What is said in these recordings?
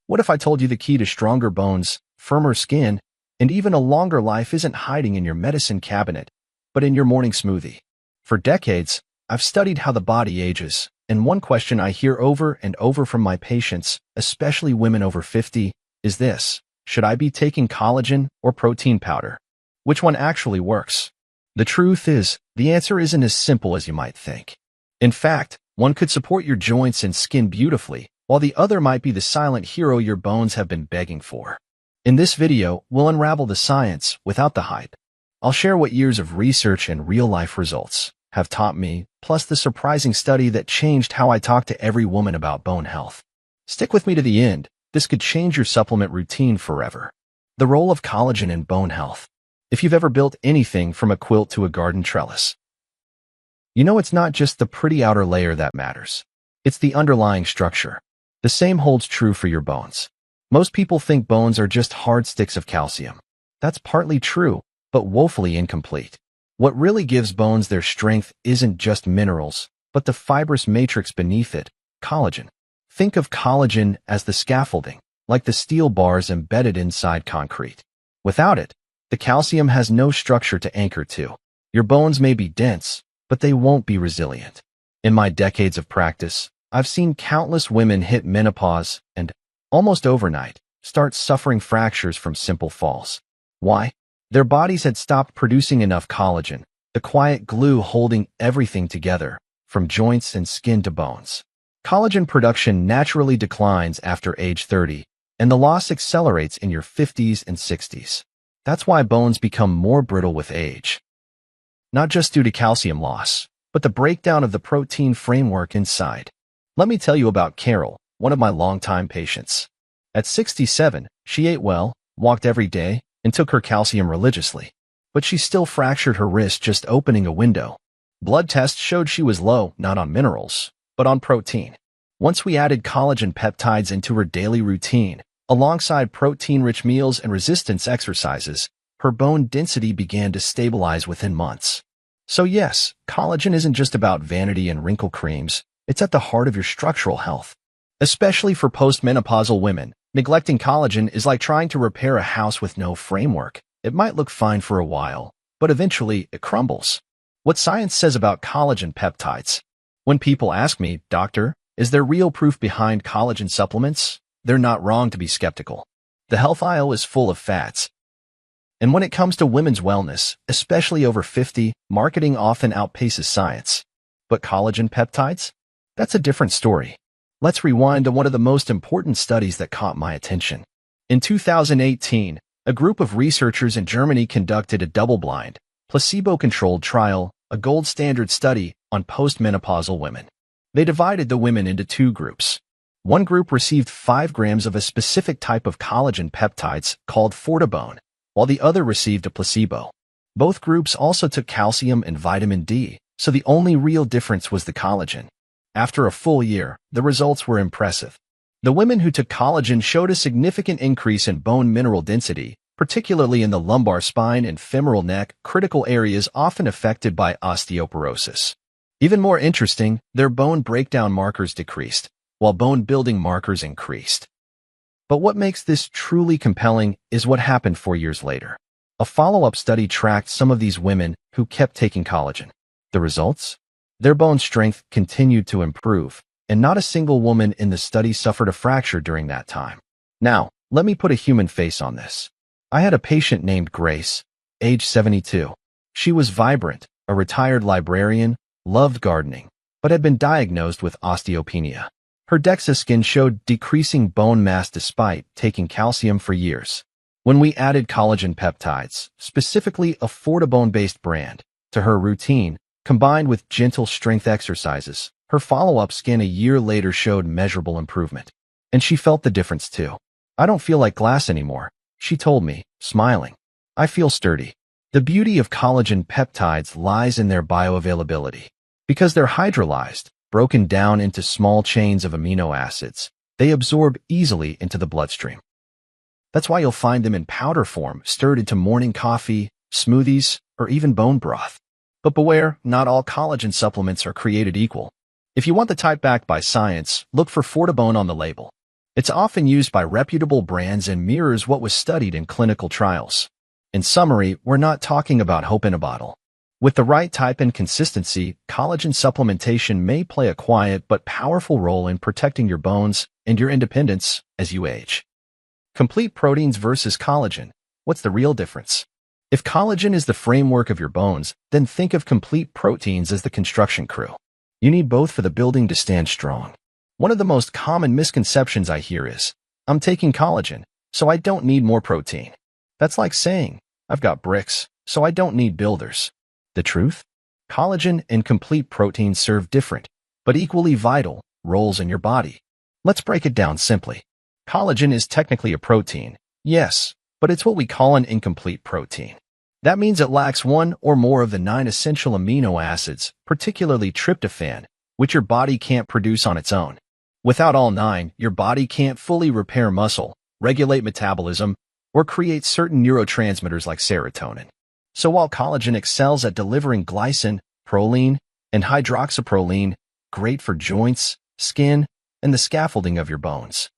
What if I told you the key to stronger bones, firmer skin, and even a longer life isn't hiding in your medicine cabinet, but in your morning smoothie? For decades, I've studied how the body ages, and one question I hear over and over from my patients, especially women over 50, is this: should I be taking collagen or protein powder? Which one actually works? The truth is, the answer isn't as simple as you might think. In fact, one could support your joints and skin beautifully, while the other might be the silent hero your bones have been begging for. In this video, we'll unravel the science without the hype. I'll share what years of research and real-life results have taught me, plus the surprising study that changed how I talk to every woman about bone health. Stick with me to the end. This could change your supplement routine forever. The role of collagen in bone health. If you've ever built anything from a quilt to a garden trellis, you know it's not just the pretty outer layer that matters. It's the underlying structure. The same holds true for your bones. Most people think bones are just hard sticks of calcium. That's partly true, but woefully incomplete. What really gives bones their strength isn't just minerals, but the fibrous matrix beneath it, collagen. Think of collagen as the scaffolding, like the steel bars embedded inside concrete. Without it, the calcium has no structure to anchor to. Your bones may be dense, but they won't be resilient. In my decades of practice, I've seen countless women hit menopause and, almost overnight, start suffering fractures from simple falls. Why? Their bodies had stopped producing enough collagen, the quiet glue holding everything together, from joints and skin to bones. Collagen production naturally declines after age 30, and the loss accelerates in your 50s and 60s. That's why bones become more brittle with age. Not just due to calcium loss, but the breakdown of the protein framework inside. Let me tell you about Carol, one of my longtime patients. At 67, she ate well, walked every day, and took her calcium religiously. But she still fractured her wrist just opening a window. Blood tests showed she was low, not on minerals, but on protein. Once we added collagen peptides into her daily routine, alongside protein-rich meals and resistance exercises, her bone density began to stabilize within months. So yes, collagen isn't just about vanity and wrinkle creams, it's at the heart of your structural health. Especially for postmenopausal women, neglecting collagen is like trying to repair a house with no framework. It might look fine for a while, but eventually it crumbles. What science says about collagen peptides? When people ask me, "Doctor, is there real proof behind collagen supplements?" they're not wrong to be skeptical. The health aisle is full of fads. And when it comes to women's wellness, especially over 50, marketing often outpaces science. But collagen peptides? That's a different story. Let's rewind to one of the most important studies that caught my attention. In 2018, a group of researchers in Germany conducted a double-blind, placebo-controlled trial, a gold standard study on postmenopausal women. They divided the women into two groups. One group received 5 grams of a specific type of collagen peptides called Fortibone, while the other received a placebo. Both groups also took calcium and vitamin D, so the only real difference was the collagen. After a full year, the results were impressive. The women who took collagen showed a significant increase in bone mineral density, particularly in the lumbar spine and femoral neck, critical areas often affected by osteoporosis. Even more interesting, their bone breakdown markers decreased, while bone-building markers increased. But what makes this truly compelling is what happened 4 years later. A follow-up study tracked some of these women who kept taking collagen. The results? Their bone strength continued to improve, and not a single woman in the study suffered a fracture during that time. Now, let me put a human face on this. I had a patient named Grace, age 72. She was vibrant, a retired librarian, loved gardening, but had been diagnosed with osteopenia. Her DEXA skin showed decreasing bone mass despite taking calcium for years. When we added collagen peptides, specifically a Fortibone-based brand, to her routine, combined with gentle strength exercises, her follow-up skin a year later showed measurable improvement. And she felt the difference too. "I don't feel like glass anymore," she told me, smiling. "I feel sturdy." The beauty of collagen peptides lies in their bioavailability. Because they're hydrolyzed, broken down into small chains of amino acids, they absorb easily into the bloodstream. That's why you'll find them in powder form, stirred into morning coffee, smoothies, or even bone broth. But beware, not all collagen supplements are created equal. If you want the type backed by science, look for Fortibone on the label. It's often used by reputable brands and mirrors what was studied in clinical trials. In summary, we're not talking about hope in a bottle. With the right type and consistency, collagen supplementation may play a quiet but powerful role in protecting your bones and your independence as you age. Complete proteins versus collagen. What's the real difference? If collagen is the framework of your bones, then think of complete proteins as the construction crew. You need both for the building to stand strong. One of the most common misconceptions I hear is, I'm taking collagen, so I don't need more protein. That's like saying, I've got bricks, so I don't need builders. The truth? Collagen and complete proteins serve different, but equally vital, roles in your body. Let's break it down simply. Collagen is technically a protein, yes, but it's what we call an incomplete protein. That means it lacks one or more of the 9 essential amino acids, particularly tryptophan, which your body can't produce on its own. Without all 9, your body can't fully repair muscle, regulate metabolism, or create certain neurotransmitters like serotonin. So while collagen excels at delivering glycine, proline, and hydroxyproline, great for joints, skin, and the scaffolding of your bones,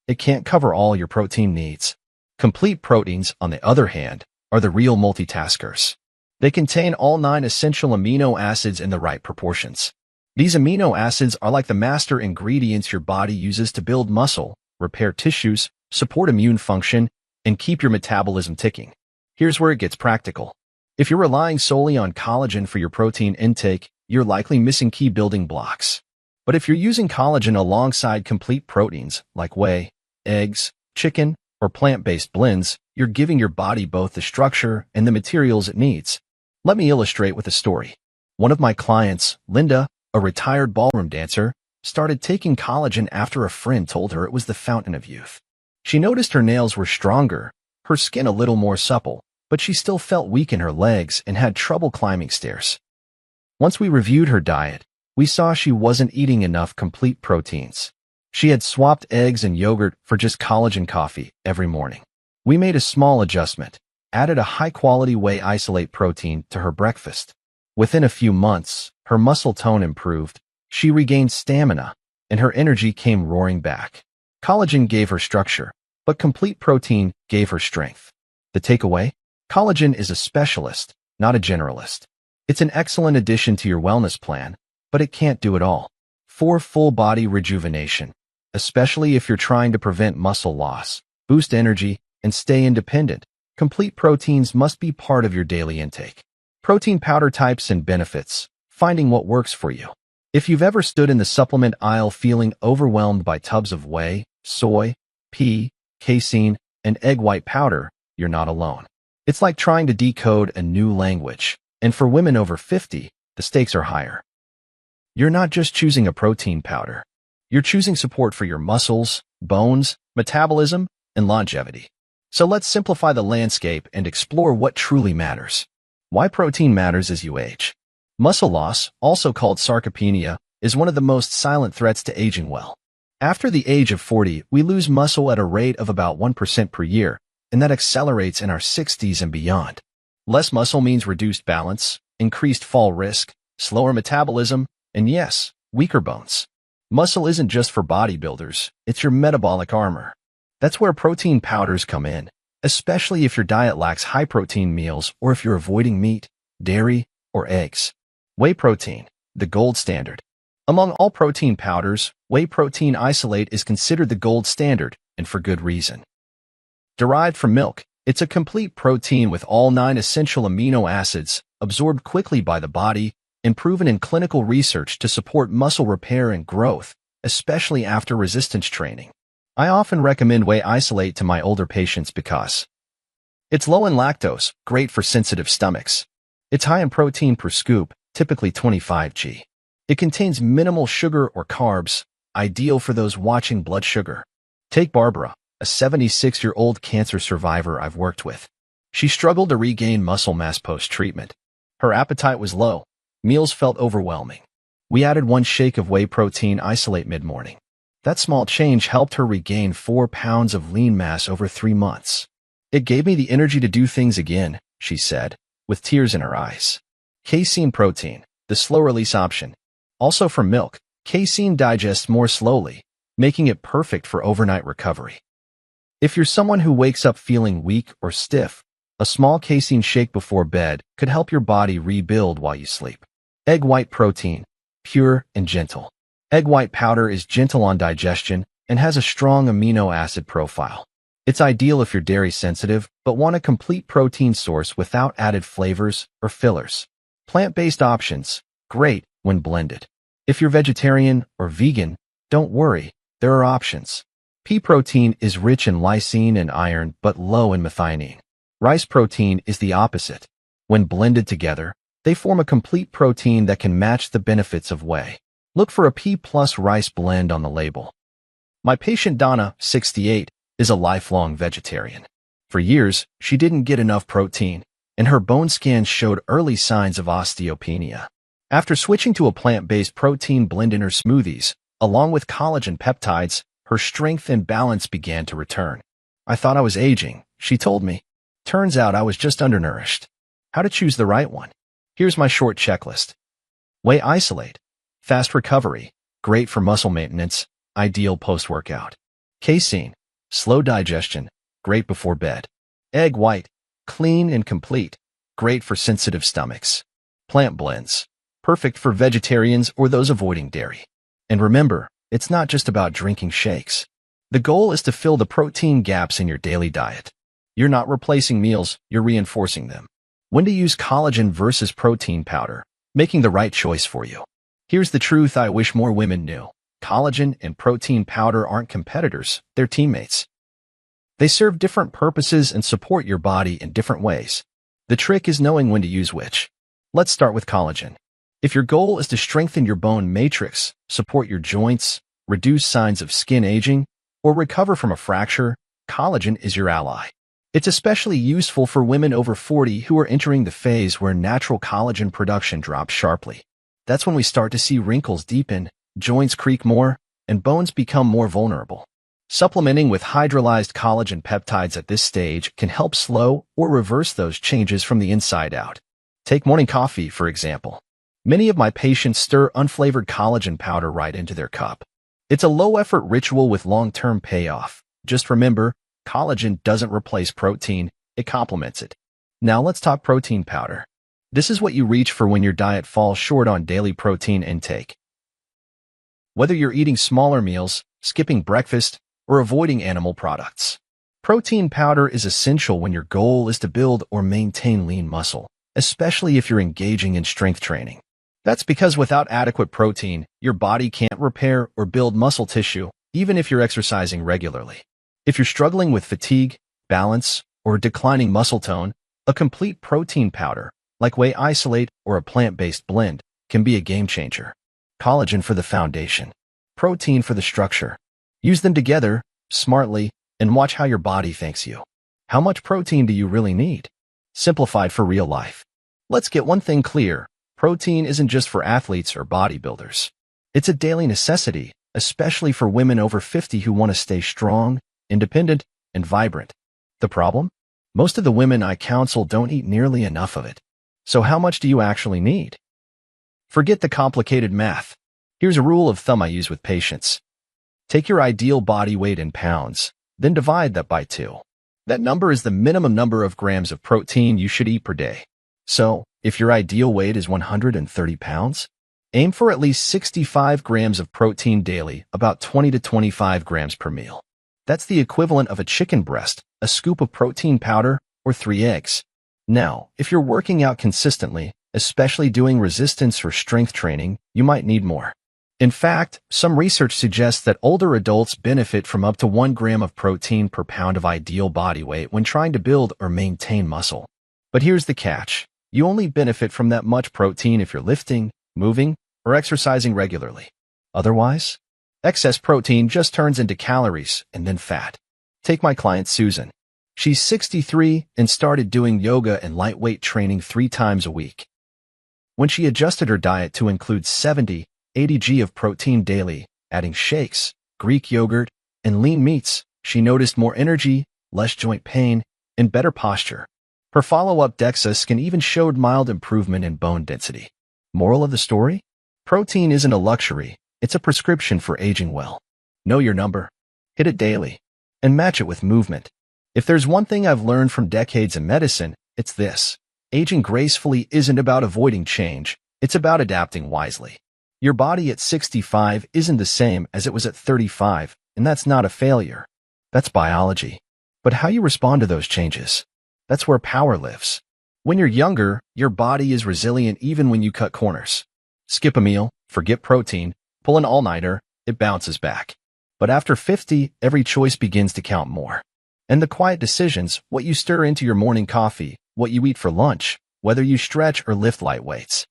it can't cover all your protein needs. Complete proteins, on the other hand, are the real multitaskers. They contain all 9 essential amino acids in the right proportions. These amino acids are like the master ingredients your body uses to build muscle, repair tissues, support immune function, and keep your metabolism ticking. Here's where it gets practical. If you're relying solely on collagen for your protein intake, you're likely missing key building blocks. But if you're using collagen alongside complete proteins like whey, eggs, chicken, or plant-based blends, you're giving your body both the structure and the materials it needs. Let me illustrate with a story. One of my clients, Linda, a retired ballroom dancer, started taking collagen after a friend told her it was the fountain of youth. She noticed her nails were stronger, her skin a little more supple, but she still felt weak in her legs and had trouble climbing stairs. Once we reviewed her diet, we saw she wasn't eating enough complete proteins. She had swapped eggs and yogurt for just collagen coffee every morning. We made a small adjustment, added a high-quality whey isolate protein to her breakfast. Within a few months, her muscle tone improved, she regained stamina, and her energy came roaring back. Collagen gave her structure, but complete protein gave her strength. The takeaway? Collagen is a specialist, not a generalist. It's an excellent addition to your wellness plan, but it can't do it all. For full-body rejuvenation, especially if you're trying to prevent muscle loss, boost energy, and stay independent, complete proteins must be part of your daily intake. Protein powder types and benefits, finding what works for you. If you've ever stood in the supplement aisle feeling overwhelmed by tubs of whey, soy, pea, casein, and egg white powder, you're not alone. It's like trying to decode a new language, and for women over 50, the stakes are higher. You're not just choosing a protein powder. You're choosing support for your muscles, bones, metabolism, and longevity. So let's simplify the landscape and explore what truly matters. Why protein matters as you age. Muscle loss, also called sarcopenia, is one of the most silent threats to aging well. After the age of 40, we lose muscle at a rate of about 1% per year, and that accelerates in our 60s and beyond. Less muscle means reduced balance, increased fall risk, slower metabolism, and yes, weaker bones. Muscle isn't just for bodybuilders, it's your metabolic armor. That's where protein powders come in, especially if your diet lacks high-protein meals or if you're avoiding meat, dairy, or eggs. Whey protein, the gold standard. Among all protein powders, whey protein isolate is considered the gold standard, and for good reason. Derived from milk, it's a complete protein with all 9 essential amino acids, absorbed quickly by the body, and proven in clinical research to support muscle repair and growth, especially after resistance training. I often recommend whey isolate to my older patients because it's low in lactose, great for sensitive stomachs. It's high in protein per scoop, typically 25 g. It contains minimal sugar or carbs, ideal for those watching blood sugar. Take Barbara, a 76-year-old cancer survivor I've worked with. She struggled to regain muscle mass post-treatment. Her appetite was low. Meals felt overwhelming. We added 1 shake of whey protein isolate mid-morning. That small change helped her regain 4 pounds of lean mass over 3 months. It gave me the energy to do things again, she said, with tears in her eyes. Casein protein, the slow-release option. Also from milk, casein digests more slowly, making it perfect for overnight recovery. If you're someone who wakes up feeling weak or stiff, a small casein shake before bed could help your body rebuild while you sleep. Egg white protein, pure and gentle. Egg white powder is gentle on digestion and has a strong amino acid profile. It's ideal if you're dairy sensitive but want a complete protein source without added flavors or fillers. Plant-based options, great when blended. If you're vegetarian or vegan, don't worry, there are options. Pea protein is rich in lysine and iron but low in methionine. Rice protein is the opposite. When blended together, they form a complete protein that can match the benefits of whey. Look for a pea plus rice blend on the label. My patient Donna, 68, is a lifelong vegetarian. For years, she didn't get enough protein, and her bone scans showed early signs of osteopenia. After switching to a plant-based protein blend in her smoothies, along with collagen peptides, her strength and balance began to return. I thought I was aging, she told me. Turns out I was just undernourished. How to choose the right one? Here's my short checklist. Whey isolate. Fast recovery. Great for muscle maintenance. Ideal post-workout. Casein. Slow digestion. Great before bed. Egg white. Clean and complete. Great for sensitive stomachs. Plant blends. Perfect for vegetarians or those avoiding dairy. And remember, it's not just about drinking shakes. The goal is to fill the protein gaps in your daily diet. You're not replacing meals, you're reinforcing them. When to use collagen versus protein powder, making the right choice for you. Here's the truth I wish more women knew. Collagen and protein powder aren't competitors, they're teammates. They serve different purposes and support your body in different ways. The trick is knowing when to use which. Let's start with collagen. If your goal is to strengthen your bone matrix, support your joints, reduce signs of skin aging, or recover from a fracture, collagen is your ally. It's especially useful for women over 40 who are entering the phase where natural collagen production drops sharply. That's when we start to see wrinkles deepen, joints creak more, and bones become more vulnerable. Supplementing with hydrolyzed collagen peptides at this stage can help slow or reverse those changes from the inside out. Take morning coffee, for example. Many of my patients stir unflavored collagen powder right into their cup. It's a low-effort ritual with long-term payoff. Just remember, collagen doesn't replace protein, it complements it. Now let's talk protein powder. This is what you reach for when your diet falls short on daily protein intake. Whether you're eating smaller meals, skipping breakfast, or avoiding animal products, protein powder is essential when your goal is to build or maintain lean muscle, especially if you're engaging in strength training. That's because without adequate protein, your body can't repair or build muscle tissue, even if you're exercising regularly. If you're struggling with fatigue, balance, or declining muscle tone, a complete protein powder, like whey isolate or a plant-based blend, can be a game changer. Collagen for the foundation, protein for the structure. Use them together, smartly, and watch how your body thanks you. How much protein do you really need? Simplified for real life. Let's get one thing clear. Protein isn't just for athletes or bodybuilders. It's a daily necessity, especially for women over 50 who want to stay strong, independent, and vibrant. The problem? Most of the women I counsel don't eat nearly enough of it. So how much do you actually need? Forget the complicated math. Here's a rule of thumb I use with patients. Take your ideal body weight in pounds, then divide that by 2. That number is the minimum number of grams of protein you should eat per day. So, if your ideal weight is 130 pounds, aim for at least 65 grams of protein daily, about 20 to 25 grams per meal. That's the equivalent of a chicken breast, a scoop of protein powder, or 3 eggs. Now, if you're working out consistently, especially doing resistance or strength training, you might need more. In fact, some research suggests that older adults benefit from up to 1 gram of protein per pound of ideal body weight when trying to build or maintain muscle. But here's the catch. You only benefit from that much protein if you're lifting, moving, or exercising regularly. Otherwise, excess protein just turns into calories and then fat. Take my client Susan. She's 63 and started doing yoga and lightweight training 3 times a week. When she adjusted her diet to include 70-80 g of protein daily, adding shakes, Greek yogurt, and lean meats, she noticed more energy, less joint pain, and better posture. Her follow-up DEXA scan even showed mild improvement in bone density. Moral of the story? Protein isn't a luxury, it's a prescription for aging well. Know your number. Hit it daily. And match it with movement. If there's one thing I've learned from decades in medicine, it's this. Aging gracefully isn't about avoiding change. It's about adapting wisely. Your body at 65 isn't the same as it was at 35, and that's not a failure. That's biology. But how you respond to those changes, that's where power lives. When you're younger, your body is resilient even when you cut corners. Skip a meal, forget protein, pull an all-nighter, it bounces back. But after 50, every choice begins to count more. And the quiet decisions, what you stir into your morning coffee, what you eat for lunch, whether you stretch or lift light weights,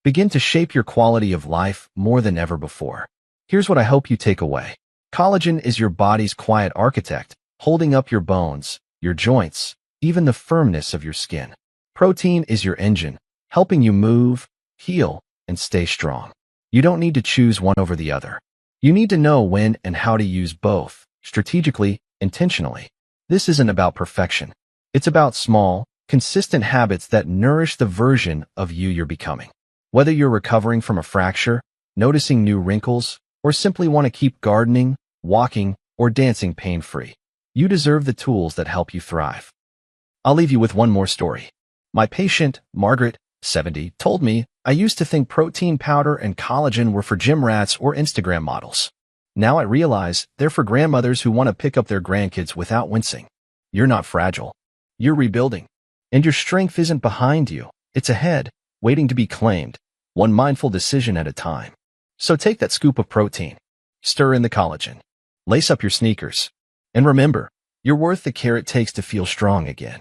begin to shape your quality of life more than ever before. Here's what I hope you take away. Collagen is your body's quiet architect, holding up your bones, your joints, even the firmness of your skin. Protein is your engine, helping you move, heal, and stay strong. You don't need to choose one over the other. You need to know when and how to use both, strategically, intentionally. This isn't about perfection. It's about small, consistent habits that nourish the version of you you're becoming. Whether you're recovering from a fracture, noticing new wrinkles, or simply want to keep gardening, walking, or dancing pain-free, you deserve the tools that help you thrive. I'll leave you with one more story. My patient, Margaret, 70, told me, I used to think protein powder and collagen were for gym rats or Instagram models. Now I realize they're for grandmothers who want to pick up their grandkids without wincing. You're not fragile. You're rebuilding. And your strength isn't behind you. It's ahead, waiting to be claimed, one mindful decision at a time. So take that scoop of protein, stir in the collagen, lace up your sneakers, and remember, you're worth the care it takes to feel strong again.